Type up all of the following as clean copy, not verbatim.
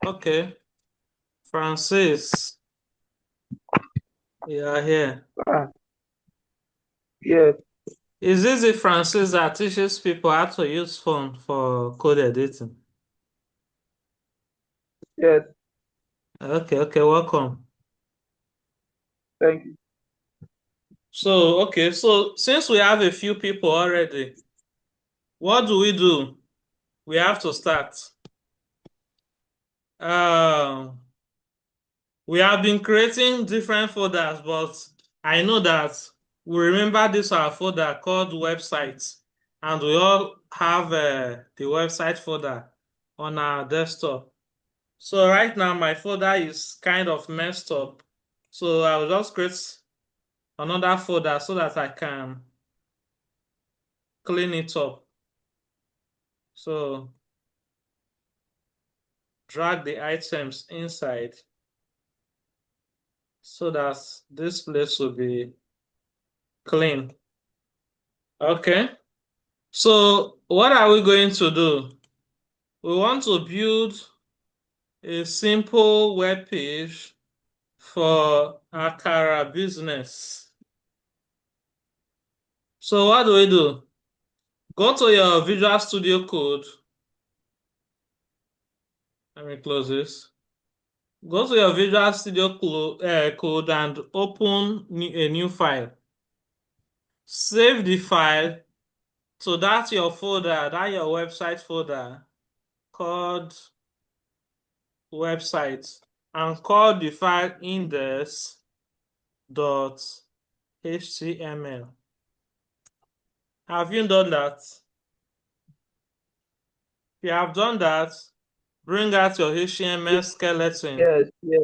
Okay, Francis, you are here. Ah, yes, Is this the Francis that teaches people how to use phone for code editing? yes, Okay, welcome. thank you. So since we have a few people already, what do we do? We have to start. Um, we have been creating different folders, but I know that we remember this our folder called websites, and we all have the website folder on our desktop. So right now my folder is kind of messed up. So I'll just create another folder so that I can clean it up. So drag the items inside so that this place will be clean. Okay. So what are we going to do? We want to build a simple web page for Akara business. So what do we do? Go to your Visual Studio Code. Let me close this. Go to your Visual Studio Code and open a new file. Save the file to that your folder, that your website folder called website, and call the file index.html. Have you done that? If you have done that, bring out your HTML skeleton. Yes, yes,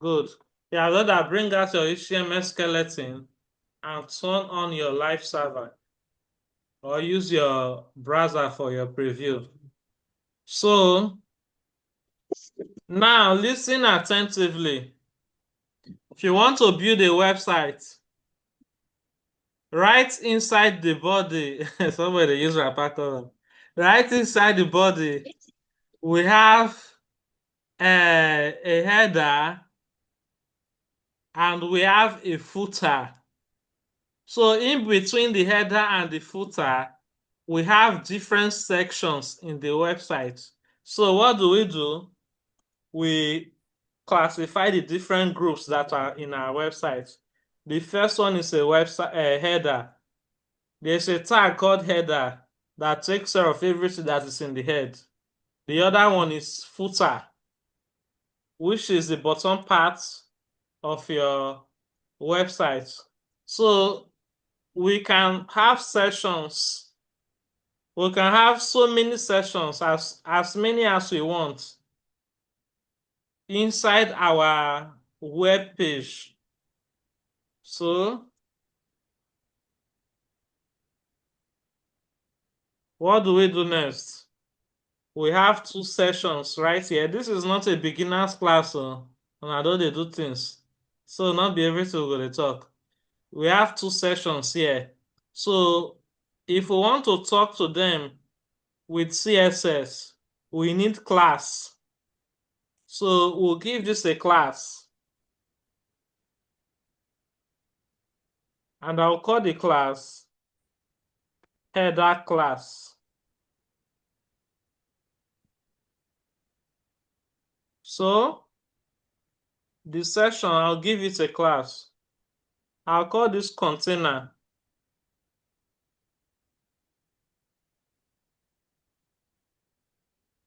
Good. If you have done that, bring out your HTML skeleton and turn on your live server or use your browser for your preview. So now listen attentively. If you want to build a website, right inside the body, somebody use wrapper column. Right inside the body, we have a header and we have a footer. So in between the header and the footer, we have different sections in the website. So what do? We classify the different groups that are in our website. The first one is a website header. There's a tag called header that takes care of everything that is in the head. The other one is footer, which is the bottom part of your website. So we can have sessions. We can have so many sessions as many as we want inside our web page. So what do we do next? We have two sessions right here. This is not a beginner's class, so and I know they do things. So not be everything we're going to talk. We have two sessions here. So if we want to talk to them with CSS, we need class. So we'll give this a class. And I'll call the class header class. So the session, I'll give it a class. I'll call this container.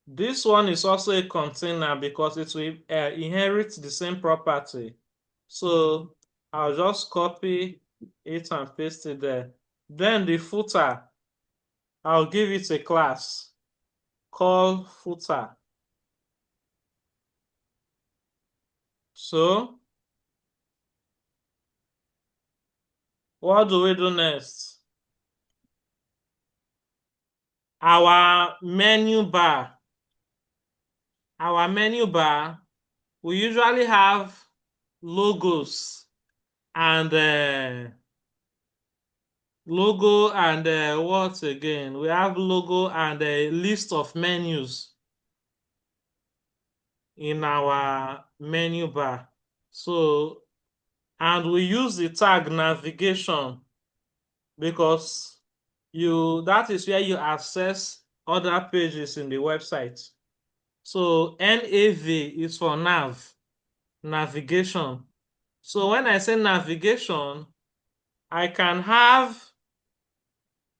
This one is also a container because it will inherit the same property. So I'll just copy it and paste it there. Then the footer, I'll give it a class called footer. So what do we do next? Our menu bar. Our menu bar, we usually have logos and what again? We have logo and a list of menus. in our menu bar. So, and we use the tag navigation because that is where you access other pages in the website. So NAV is for navigation. So when I say navigation, I can have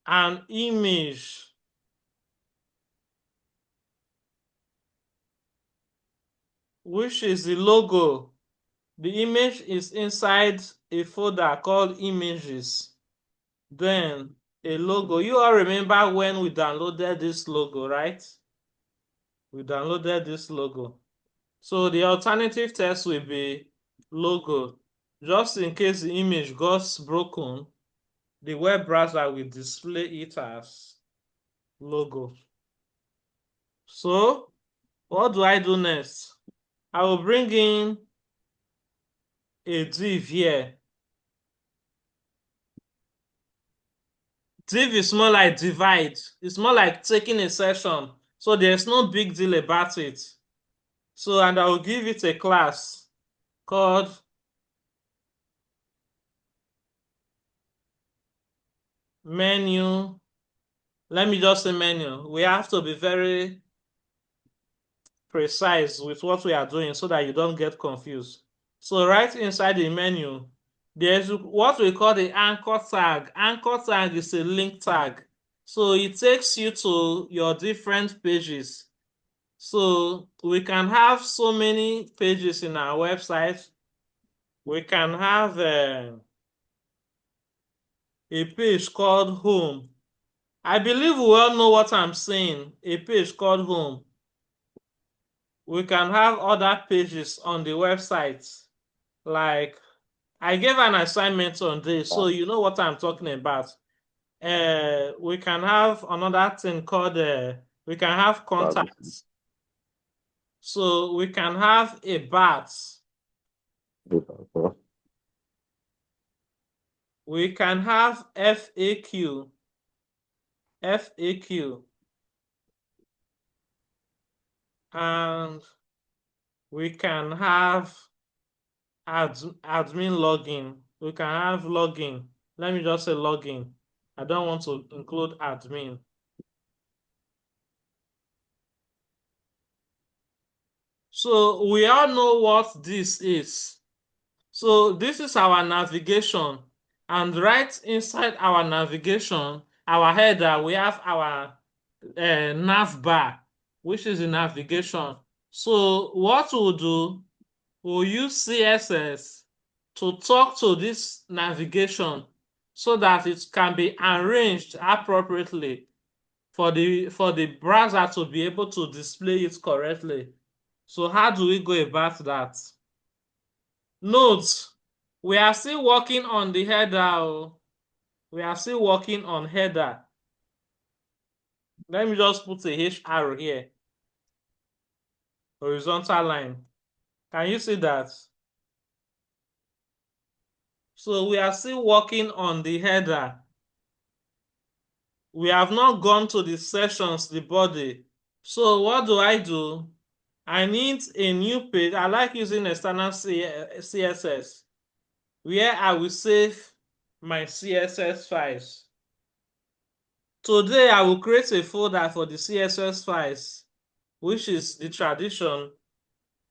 an image which is the logo. The image is inside a folder called images. Then a logo. You all remember when we downloaded this logo, right? We downloaded this logo. So the alternative text will be logo. Just in case the image got broken, the web browser will display it as logo. So what do I do next? I will bring in a div here. Div is more like divide. It's more like taking a session. So there's no big deal about it. So, and I will give it a class called menu. Let me just say menu. We have to be very precise with what we are doing so that you don't get confused. So right inside the menu, there's what we call the anchor tag. Anchor tag is a link tag. So it takes you to your different pages. So we can have so many pages in our website. We can have a page called home. I believe we all know what I'm saying. A page called home. We can have other pages on the website. Like, I gave an assignment on this, so you know what I'm talking about. We can have another thing called, we can have contacts. So we can have a bat. We can have FAQ. FAQ. And we can have admin login. We can have login. Let me just say login. I don't want to include admin. So we all know what this is. So this is our navigation. And right inside our navigation, our header, we have our nav bar, which is the navigation. So what we'll do, we'll use CSS to talk to this navigation so that it can be arranged appropriately for the browser to be able to display it correctly. So how do we go about that? Note, we are still working on the header. We are still working on header. Let me just put a H arrow here. Horizontal line. Can you see that? So we are still working on the header. We have not gone to the sections, the body. So what do? I need a new page. I like using external CSS where I will save my CSS files. Today, I will create a folder for the CSS files, which is the tradition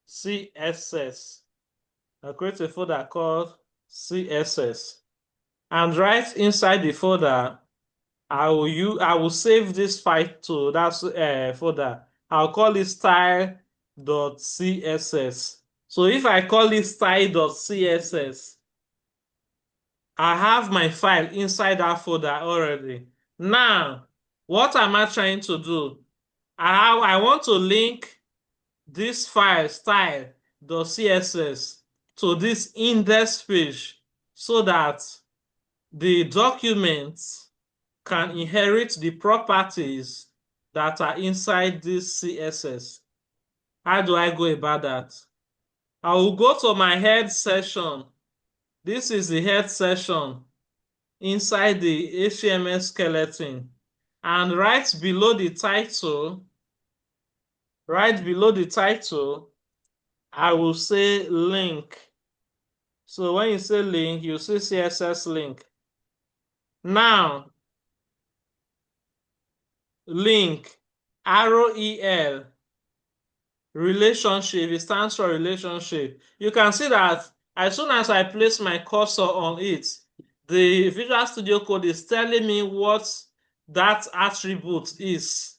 CSS. I'll create a folder called CSS. And right inside the folder, I will save this file to that folder. I'll call it style.css. So if I call it style.css, I have my file inside that folder already. Now, what am I trying to do? I want to link this file style.css to this index page so that the document can inherit the properties that are inside this CSS. How do I go about that? I will go to my head section. This is the head section inside the HTML skeleton. And right below the title, I will say link. So when you say link, you see CSS link. Now, link, ROEL, relationship, it stands for relationship. You can see that as soon as I place my cursor on it, the Visual Studio Code is telling me what that attribute is.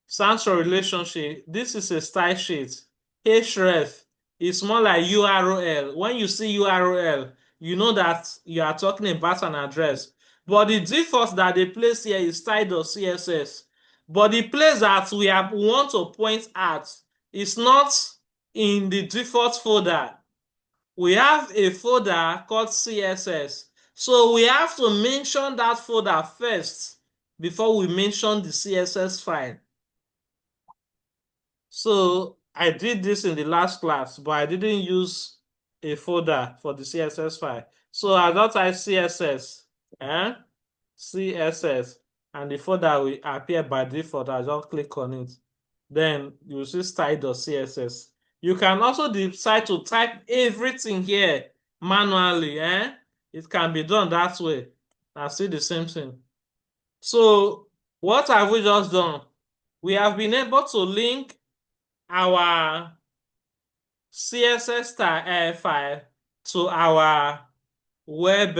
Stands for relationship. This is a style sheet. Href is more like URL. When you see URL, you know that you are talking about an address. But the default that they place here is style.css. But the place that we want to point at is not in the default folder. We have a folder called CSS. So we have to mention that folder first before we mention the CSS file. So I did this in the last class, but I didn't use a folder for the CSS file. So I don't type CSS, CSS, and the folder will appear by default. I just click on it. Then you see style.css. You can also decide to type everything here manually. It can be done that way. I see the same thing. So what have we just done? We have been able to link our CSS file to our web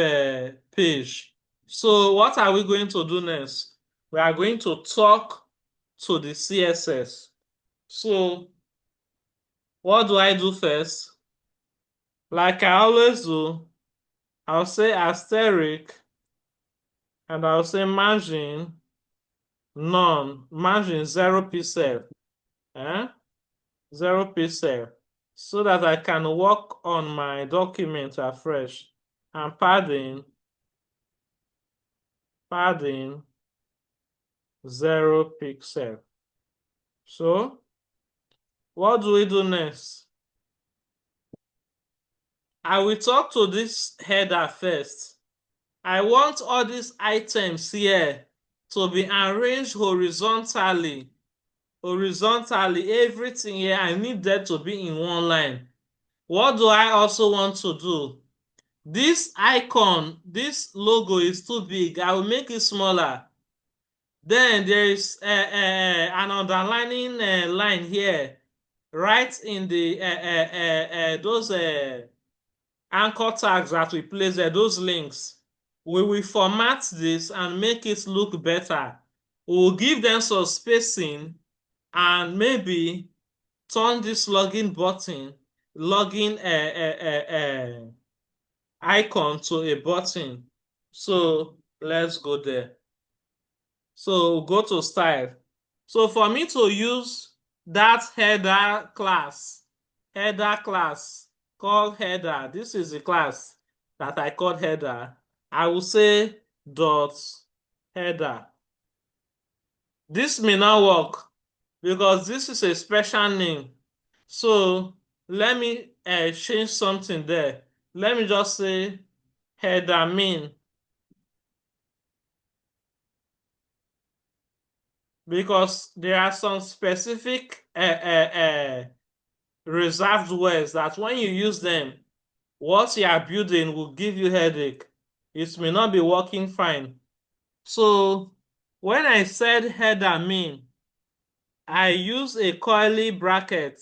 page. So what are we going to do next? We are going to talk to the CSS. So what do I do first? Like I always do, I'll say asterisk and I'll say margin none, margin 0 pixel. 0 pixel, so that I can work on my document afresh. And padding 0 pixel. So what do we do next? I will talk to this header first. I want all these items here to be arranged horizontally. Everything here, I need that to be in one line. What do I also want to do? This icon, this logo is too big. I will make it smaller. Then there is an underlining line here, right in the those anchor tags that we place there, those links. We will format this and make it look better. We will give them some spacing and maybe turn this login button, login icon to a button. So let's go there. So go to style. So for me to use that header class called header, this is the class that I called header. I will say dot header. This may not work because this is a special name. So let me change something there. Let me just say header main, because there are some specific reserved words that when you use them, what you are building will give you headache. It may not be working fine. So when I said header main, I use a curly bracket.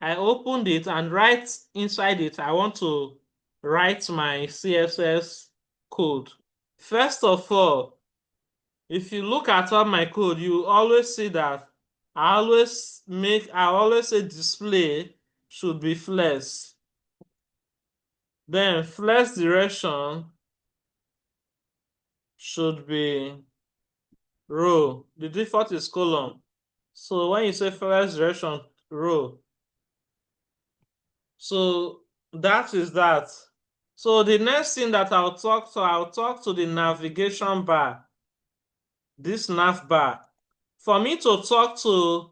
I opened it and right inside it, I want to write my CSS code. First of all, if you look at all my code, you always see that I always say display should be flex. Then flex direction should be row. The default is column. So when you say flex direction row, so that is that. So the next thing that I'll talk to the navigation bar, this nav bar. For me to talk to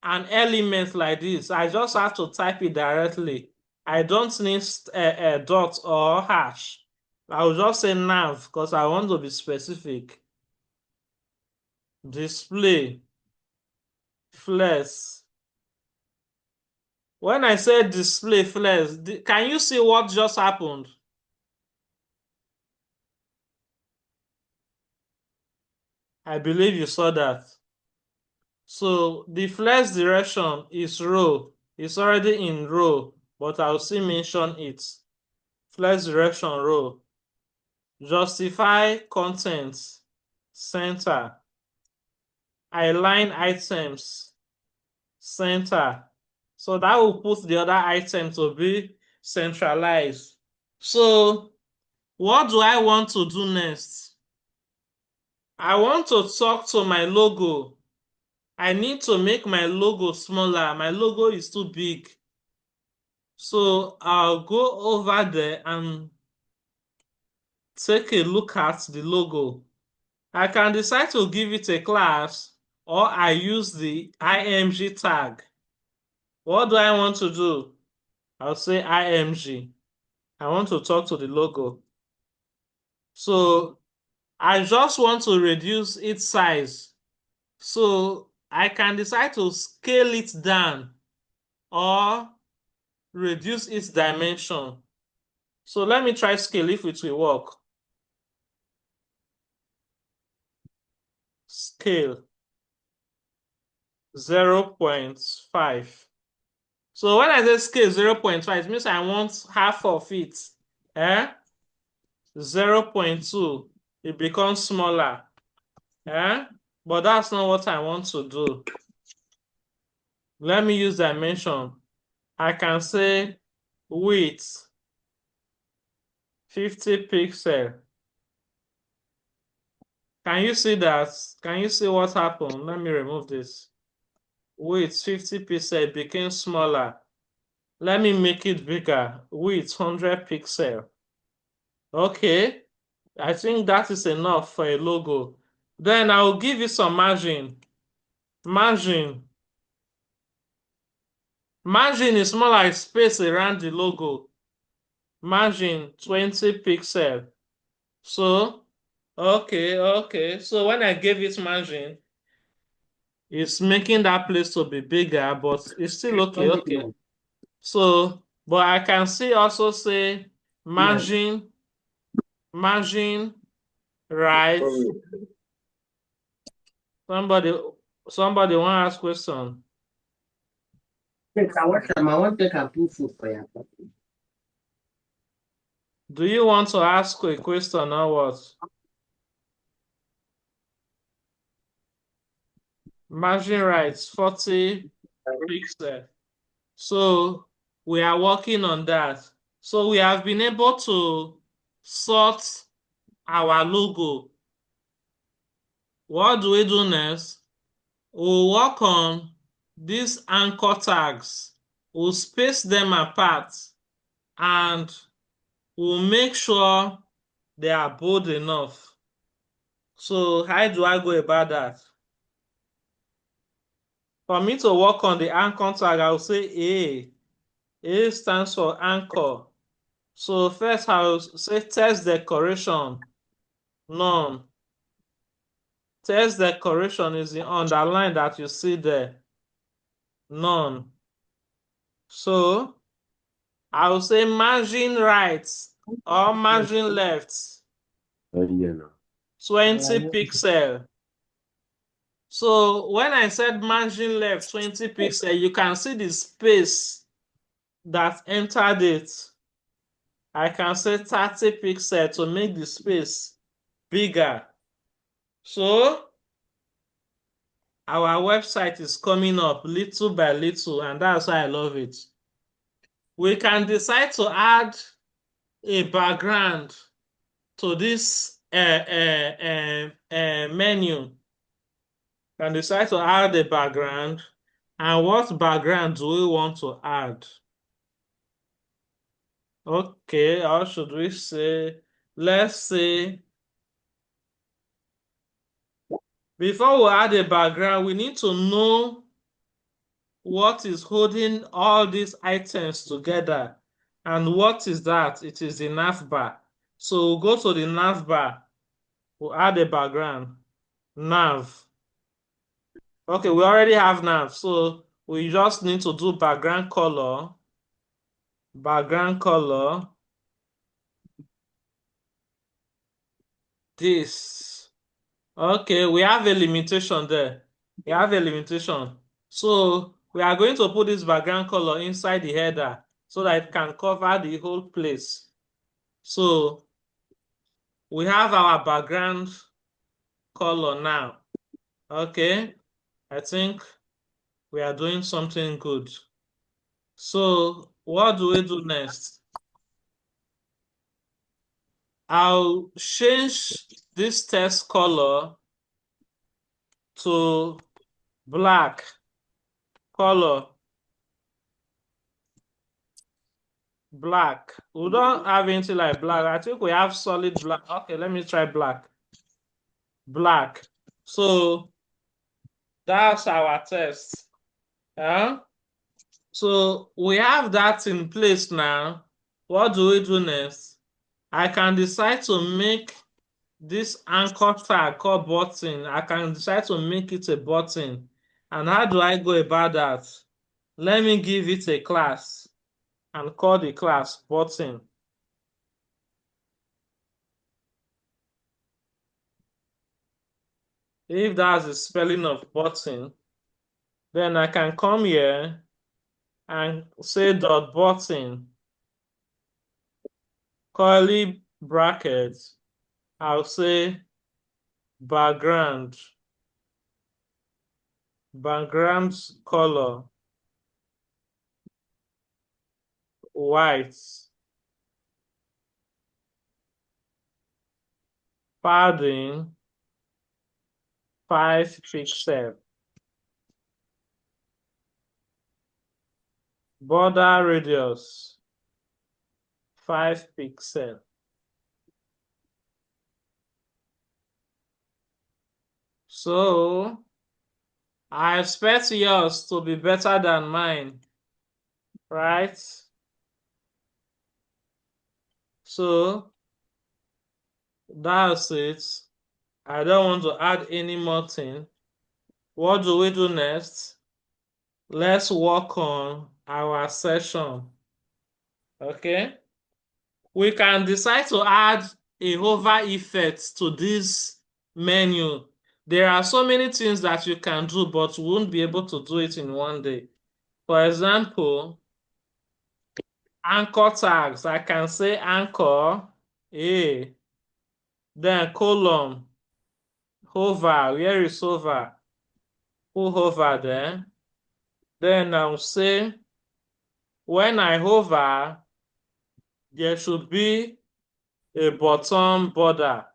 an element like this, I just have to type it directly. I don't need a dot or hash. I will just say nav because I want to be specific. Display flex When I said display flex, can you see what just happened? I believe you saw that. So the flex direction is row. It's already in row, but I'll still mention it. Flex direction row. Justify contents. Center. Align items. Center. So that will put the other item to be centralized. So what do I want to do next? I want to talk to my logo. I need to make my logo smaller. My logo is too big. So I'll go over there and take a look at the logo. I can decide to give it a class or I use the img tag. What do I want to do? I'll say img. I want to talk to the logo. So I just want to reduce its size. So I can decide to scale it down or reduce its dimension. So let me try scale if it will work. Scale 0.5. So when I say scale 0.5, it means I want half of it. 0.2, it becomes smaller. But that's not what I want to do. Let me use dimension. I can say width 50 pixel. Can you see that? Can you see what happened? Let me remove this. Width 50 pixel became smaller. Let me make it bigger. Width 100 pixel. Okay, I think that is enough for a logo. Then I'll give you some margin. Margin. Margin is more like space around the logo. Margin 20 pixel. So, okay. So when I gave it margin, it's making that place to be bigger, but it's still okay. So, but I can see also say margin right. Somebody somebody want to ask question. I want to take a put food for you. Do you want to ask a question or what? Margin right 40 pixel. So we are working on that. So we have been able to sort our logo. What do we do next? We'll work on these anchor tags. We'll space them apart and we'll make sure they are bold enough. So how do I go about that? For me to work on the anchor tag, I'll say A. A stands for anchor. So first I'll say text decoration, none. Text decoration is the underline that you see there, none. So I'll say margin right or margin left, 20 pixel. So when I said margin left 20 pixel, you can see the space that entered it. I can say 30 pixel to make the space bigger. So our website is coming up little by little, and that's why I love it. We can decide to add a background to this menu. Can decide to add a background. And what background do we want to add? Okay, how should we say? Let's say, before we add a background, we need to know what is holding all these items together. And what is that? It is the nav bar. So we'll go to the nav bar. We'll add a background. Nav. Okay, we already have nav. So we just need to do background color. This. Okay, we have a limitation there. We have a limitation. So we are going to put this background color inside the header so that it can cover the whole place. So we have our background color now. Okay, I think we are doing something good. So what do we do next? I'll change this text color to black color. Black. We don't have anything like black. I think we have solid black. Okay, let me try black. Black. So that's our test. Yeah. So we have that in place now. What do we do next? I can decide to make this anchor tag called button. I can decide to make it a button. And how do I go about that? Let me give it a class and call the class button. If that's the spelling of button, then I can come here and say dot button, curly brackets. I'll say background color, white, padding, 5 pixel, border radius, 5 pixel. So I expect yours to be better than mine, right? So that's it. I don't want to add any more thing. What do we do next? Let's work on our session. Okay. We can decide to add a hover effect to this menu. There are so many things that you can do, but we won't be able to do it in one day. For example, anchor tags. I can say anchor A, then column, hover. Where is hover? Who hover there? Then I'll say when I hover, there should be a bottom border.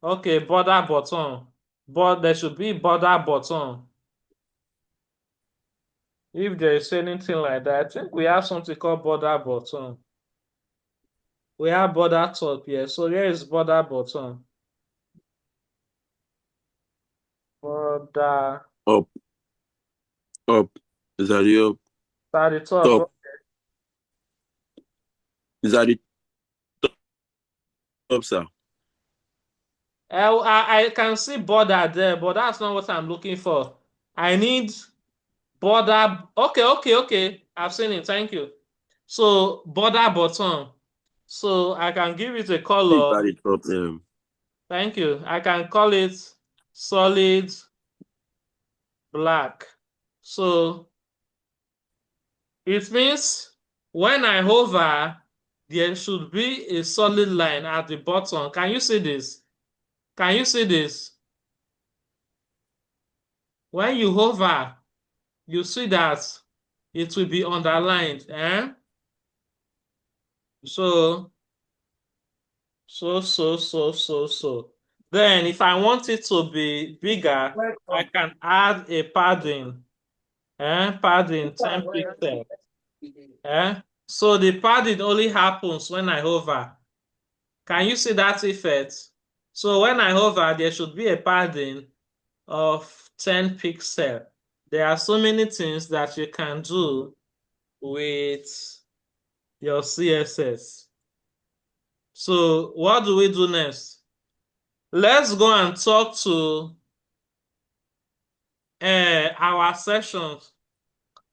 Okay, border button. But there should be border button. If there is anything like that, I think we have something called border button. We have border top here. So here is border button. Border. Up. Is that the up? At the top. Top. Is that the top, sir? I can see border there, but that's not what I'm looking for. I need border. Okay. I've seen it. Thank you. So border button. So I can give it a color. Is that the top? Thank you. I can call it solid black. So it means when I hover, there should be a solid line at the bottom. Can you see this? Can you see this? When you hover, you see that it will be underlined. So. Then if I want it to be bigger, I can add a padding. Padding 10 pixels. So the padding only happens when I hover. Can you see that effect? So when I hover, there should be a padding of 10 pixels. There are so many things that you can do with your CSS. So what do we do next? Let's go and talk to our sessions.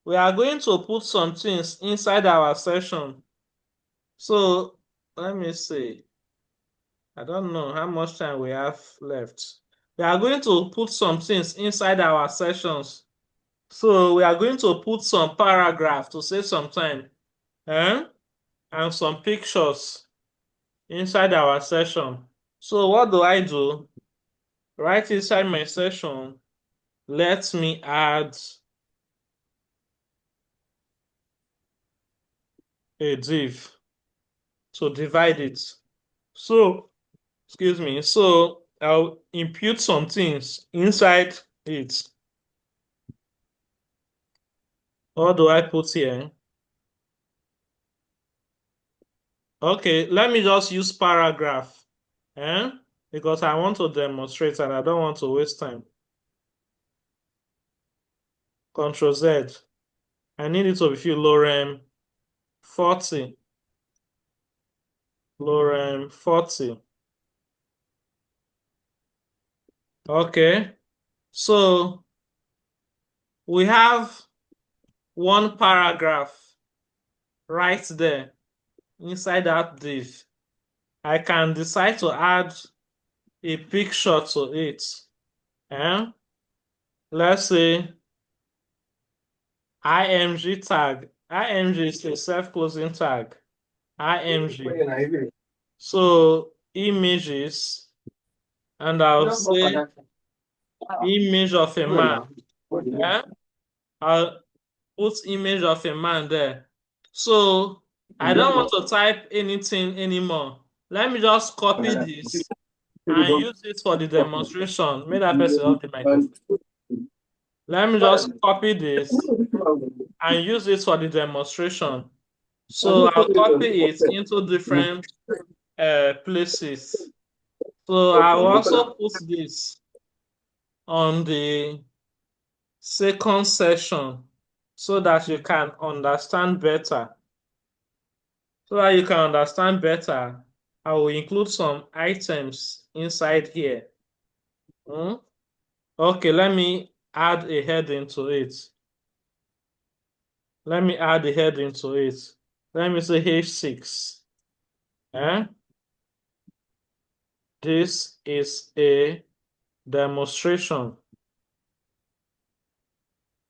we are going to put some things inside our session. So let me see. I don't know how much time we have left. We are going to put some things inside our sessions. So we are going to put some paragraph to save some time, and some pictures inside our session. So what do I do? Right inside my session, let me add a div to divide it. So, excuse me. So I'll impute some things inside it. What do I put here? Okay, let me just use paragraph, eh? Because I want to demonstrate and I don't want to waste time. Control Z. I need it to be filled lorem 40. Lorem 40. Okay, so we have one paragraph right there inside that div. I can decide to add a picture to it. Eh? Let's say img tag. Img is a self-closing tag. img. So images, and I'll say image of a man. Yeah? I'll put image of a man there. So I don't want to type anything anymore. Let me just copy this and use it for the demonstration. May that person off the microphone. Let me just copy this and use it for the demonstration. So I'll copy it into different places. So I'll also put this on the second session so that you can understand better. So that you can understand better, I will include some items inside here. Okay, let me add a heading to it. Let me add a heading to it. Let me say H6. This is a demonstration.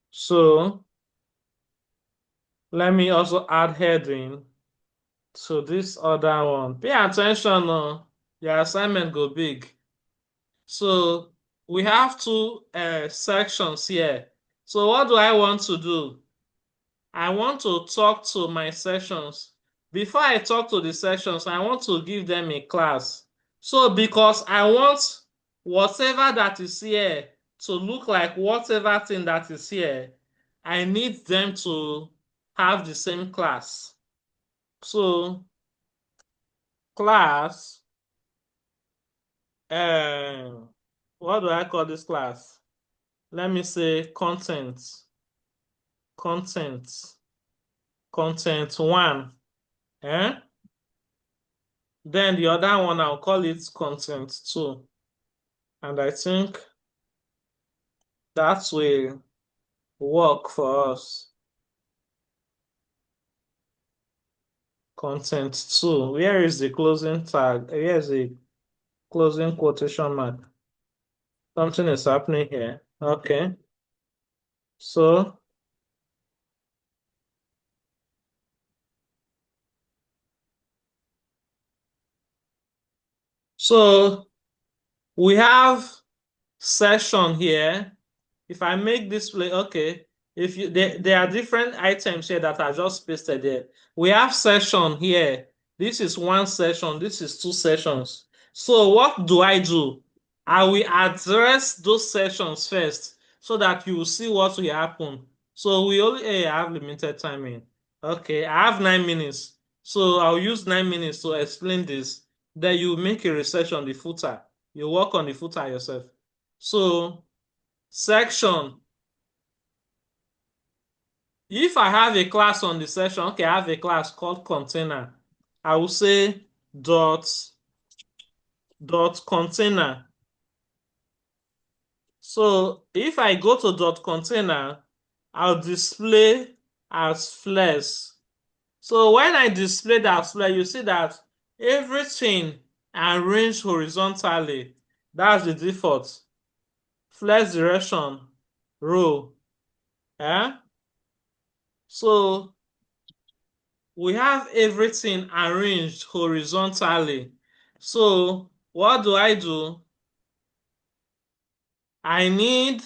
So let me also add heading to this other one. Pay attention, your assignment go big. So we have two sections here. So what do I want to do? I want to talk to my sessions. Before I talk to the sessions, I want to give them a class. So because I want whatever that is here to look like whatever thing that is here, I need them to have the same class. So class, what do I call this class? Let me say content 1. Then the other one, I'll call it content 2. And I think that will work for us. Content 2. Where is the closing tag? Where is the closing quotation mark? Something is happening here. Okay. So we have session here. If I make display, okay. If you there are different items here that are just pasted there. We have session here. This is one session. This is two sessions. So what do? I will address those sessions first so that you will see what will happen. So we only have limited timing. Okay, I have 9 minutes. So I'll use 9 minutes to explain this. Then you make a research on the footer. You work on the footer yourself. So section. If I have a class on the section, okay, I have a class called container. I will say dot container. So if I go to dot container, I'll display as flex. So when I display that flex, you see that everything arranged horizontally. That's the default. Flex direction, row. Yeah? So we have everything arranged horizontally. So what do? I need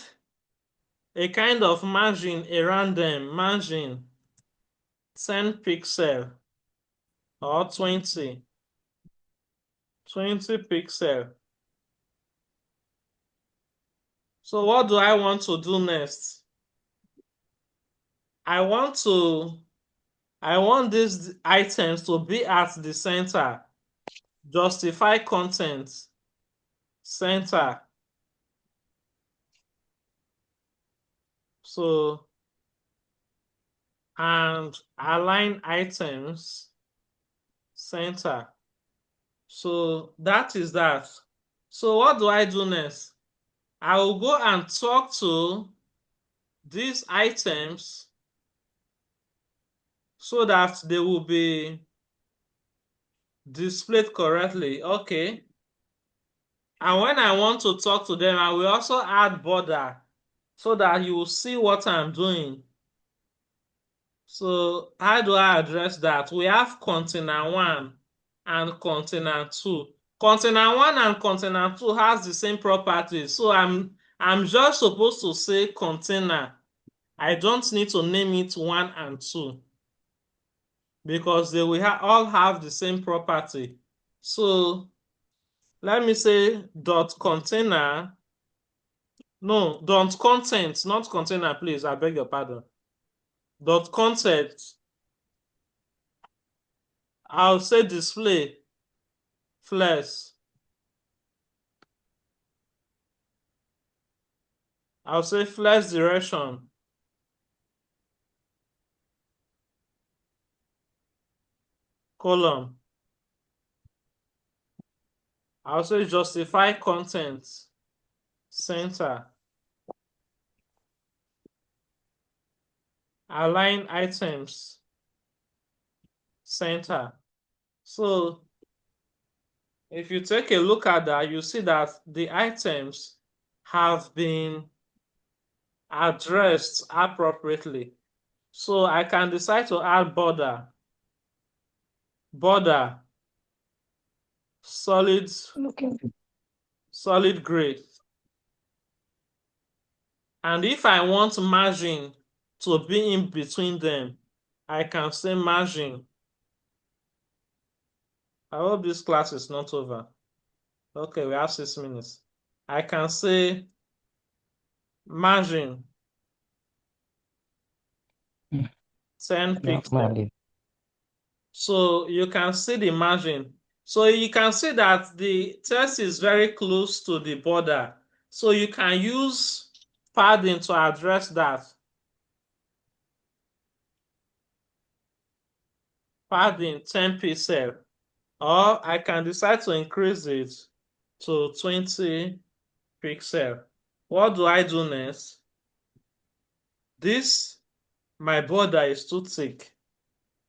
a kind of margin around them, margin 10 pixel or 20 pixel. So what do I want to do next? I want these items to be at the center. Justify content, center. So, and align items, center. So that is that. So what do I do next? I will go and talk to these items so that they will be displayed correctly. Okay. And when I want to talk to them, I will also add border so that you will see what I'm doing. So how do I address that? We have container 1 and container 2. Container 1 and container 2 has the same properties. So I'm just supposed to say container. I don't need to name it 1 and 2 because they will all have the same property. So let me say dot container. No, dot content, not container, please. I beg your pardon. Dot content. I'll say display flex. I'll say flex direction. Column. I'll say justify content. Center. Align items. Center. So if you take a look at that, you see that the items have been addressed appropriately. So I can decide to add border, solid gray. And if I want margin to be in between them, I can say margin. I hope this class is not over. Okay, we have 6 minutes. I can say margin 10 pixels. So you can see the margin. So you can see that the text is very close to the border. So you can use padding to address that. Padding 10 pixels. Or I can decide to increase it to 20 pixels. What do I do next? My border is too thick.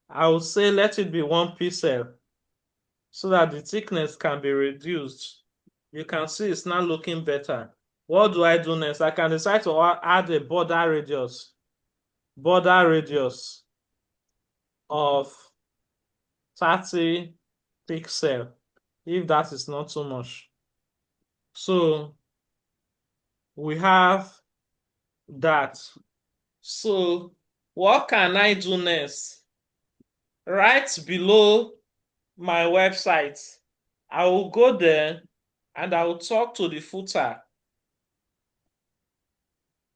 I will say let it be 1 pixel so that the thickness can be reduced. You can see it's now looking better. What do I do next? I can decide to add a border radius of 30 pixels if that is not too much. So we have that. So what can I do next? Right below my website, I will go there and I will talk to the footer.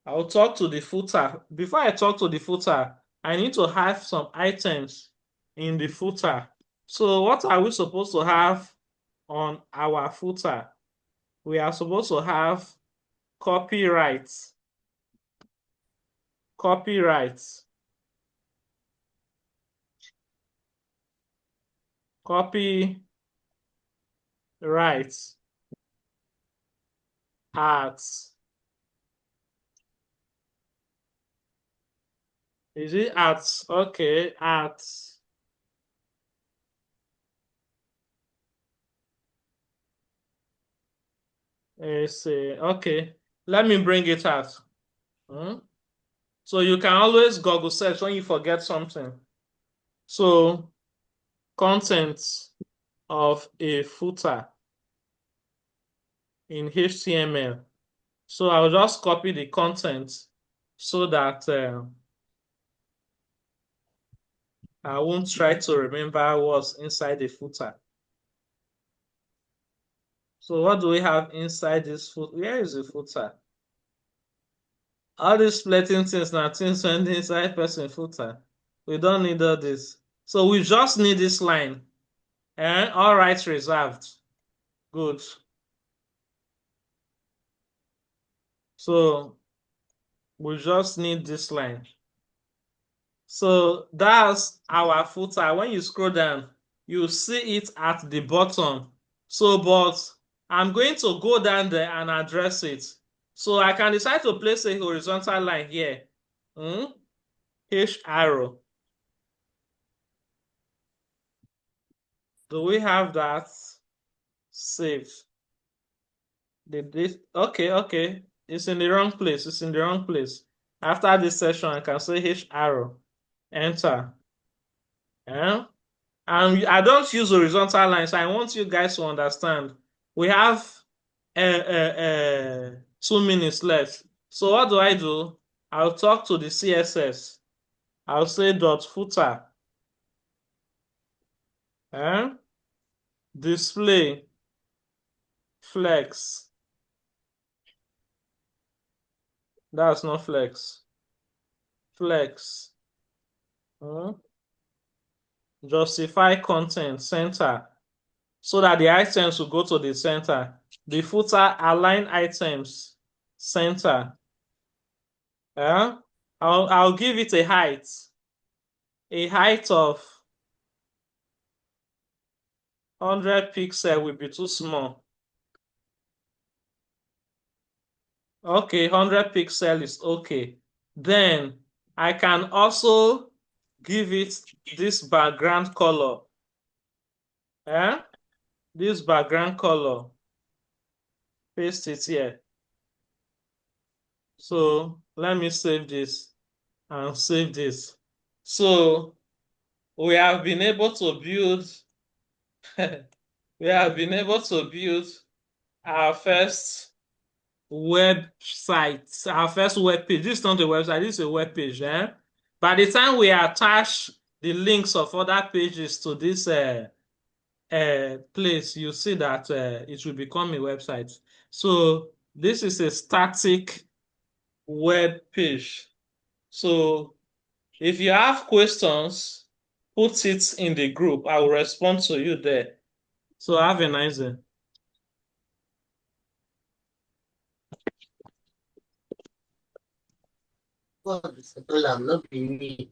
I will talk to the footer. Before I talk to the footer, I need to have some items in the footer. So what are we supposed to have on our footer? We are supposed to have copyright. Copyright at Is it at, okay, at, let's see, okay, let me bring it out. So you can always Google search when you forget something. So contents of a footer in HTML. So I'll just copy the content so that I won't try to remember what's inside the footer. So what do we have inside this footer? Where is the footer? All these splitting things now, things when inside person footer. We don't need all this. So we just need this line. All rights reserved. Good. So we just need this line. So that's our footer. When you scroll down, you see it at the bottom. So, but I'm going to go down there and address it. So I can decide to place a horizontal line here. H arrow. Do we have that? Save. Did this? Okay. It's in the wrong place. It's in the wrong place. After this session, I can say H arrow. Enter. And I don't use horizontal lines. I want you guys to understand. We have 2 minutes left. So what do? I'll talk to the CSS. I'll say dot footer. Display flex. That's not flex. Flex. Justify content center so that the items will go to the center. The footer align items center. I'll give it a height of 100 pixel will be too small. Okay, 100 pixel is okay. Then I can also give it this background color. This background color. Paste it here. So let me save this and save this. So we have been able to build our first website, our first web page. This is not a website, this is a web page. By the time we attach the links of other pages to this place, you see that it will become a website. So this is a static web page. So if you have questions, put it in the group. I will respond to you there. So have a nice day. God, I'm not being me.